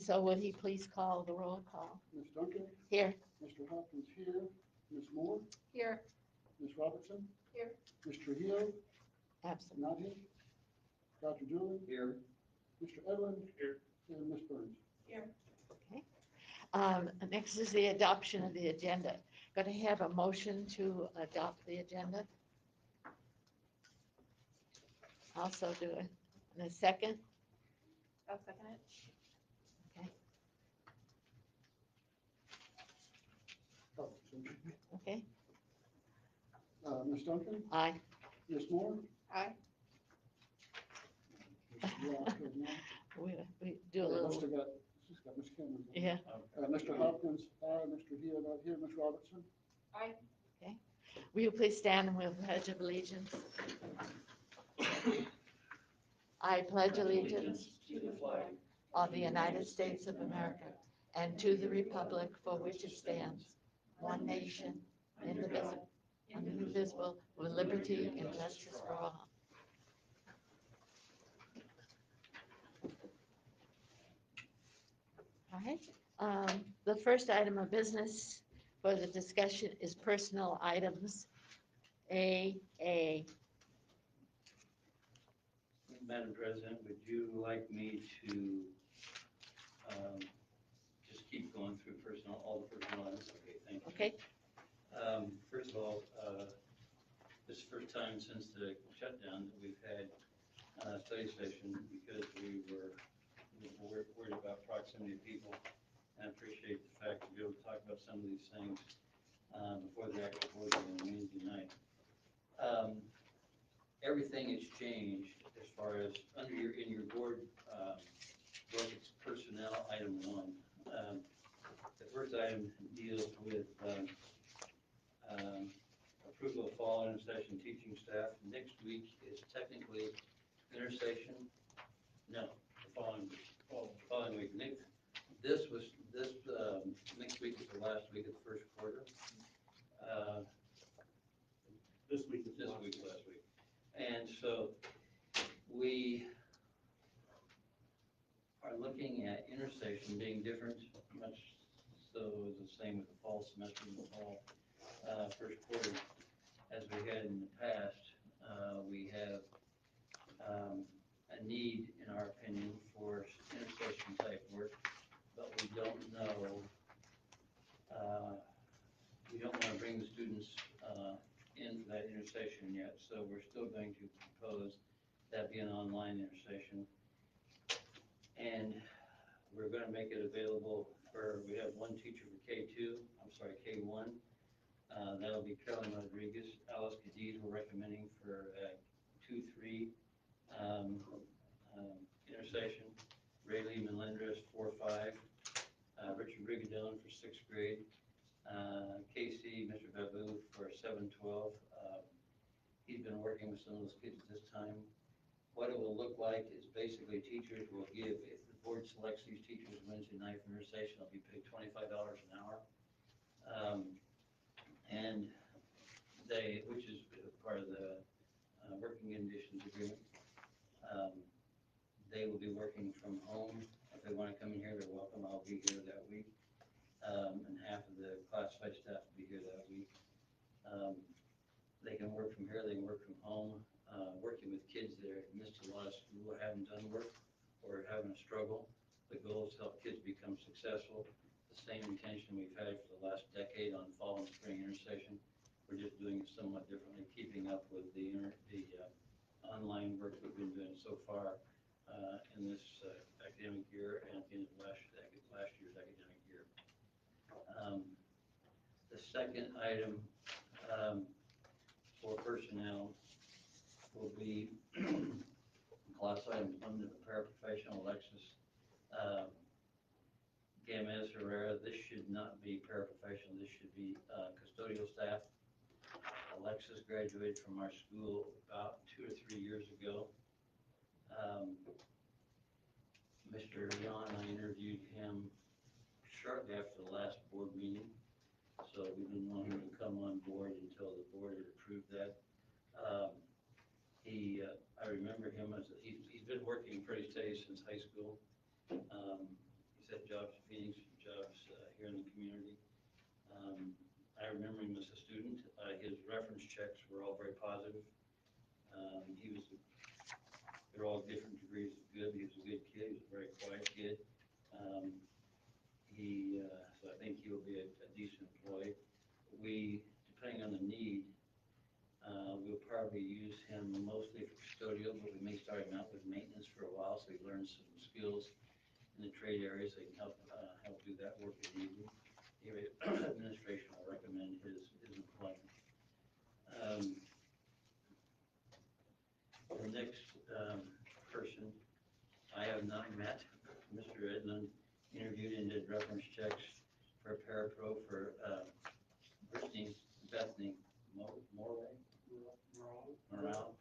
so will he please call the roll call? Ms. Duncan, Here. Mr. Hopkins here, Ms. Moore, Here. Ms. Robertson. Here. Ms. Trujillo, Absent. not here. Dr. Dooley. Here. Mr. Edlund. Here. And Ms. Burns. Here. Okay. Next is the adoption of the agenda. Going to have a motion to adopt the agenda. Also do it. And a second? I'll second it. Okay. Oh, Okay. Ms. Duncan, Aye. Ms. Moore. Aye. We do a little. Still got Ms. Cameron. Yeah. Mr. Hopkins, aye. Mr. Hill, not here. Ms. Robertson. Aye. Will you please stand and we'll pledge of allegiance? I pledge allegiance to the flag of the United States of America and to the republic for which it stands, one nation, indivisible, with liberty and justice for all. All right. The first item of business for the discussion is personal items. A. Madam President, would you like me to just keep going through all the personal items? Okay, thank you. Okay. First of all, this is the first time since the shutdown that we've had a study session because we were worried about proximity of people. And I appreciate the fact to be able to talk about some of these things before the actual board meeting on Wednesday night. Everything has changed as far as in your board book, it's personnel item 1. The first item deals with approval of fall intersession teaching staff. Next week is technically intersession. No, the following week. Next week is the last week of the first quarter. This week is last week. And so we are looking at intersession being different, much so the same with the fall semester and the fall first quarter as we had in the past. We have a need, in our opinion, for intersession type work, but we don't know. We don't want to bring the students in for that intersession yet, so we're still going to propose that be an online intersession. And we're going to make it available we have one teacher for K1. That'll be Carolyn Rodriguez. Alice Cadiz we're recommending for 2-3 intersession. Rayleigh Melendres 4-5. Richard Brigadone for 6th grade. Casey, Mr. Babu for 7-12. He's been working with some of those kids at this time. What it will look like is basically teachers will give, if the board selects these teachers Wednesday night for intersession, they'll be paid $25 an hour. And which is part of the working conditions agreement. They will be working from home. If they want to come in here, they're welcome. I'll be here that week. And half of the classified staff will be here that week. They can work from here, they can work from home. Working with kids that have missed a lot of school or haven't done work or having a struggle. The goal is to help kids become successful. The same intention we've had for the last decade on fall and spring intersession. We're just doing it somewhat differently, keeping up with the online work we've been doing so far in this academic year and at the end of last year's academic year. The second item for personnel will be class item 1, the paraprofessional Alexis Gamez Herrera. This should not be paraprofessional, this should be custodial staff. Alexis graduated from our school about 2 or 3 years ago. Mr. Yon, I interviewed him shortly after the last board meeting, so we didn't want him to come on board until the board had approved that. I remember him as he's been working pretty steady since high school. He's at jobs, Phoenix jobs here in the community. I remember him as a student. His reference checks were all very positive. They're all different degrees of good. He was a good kid. He was a very quiet kid. So I think he'll be a decent employee. Depending on the need, we'll probably use him mostly for custodial, but we may start him out with maintenance for a while, so he learns some skills in the trade areas that can help do that work if needed. Area administration will recommend his employment. The next person I have not met, Mr. Edlund interviewed and did reference checks for a parapro for Bethany Morale.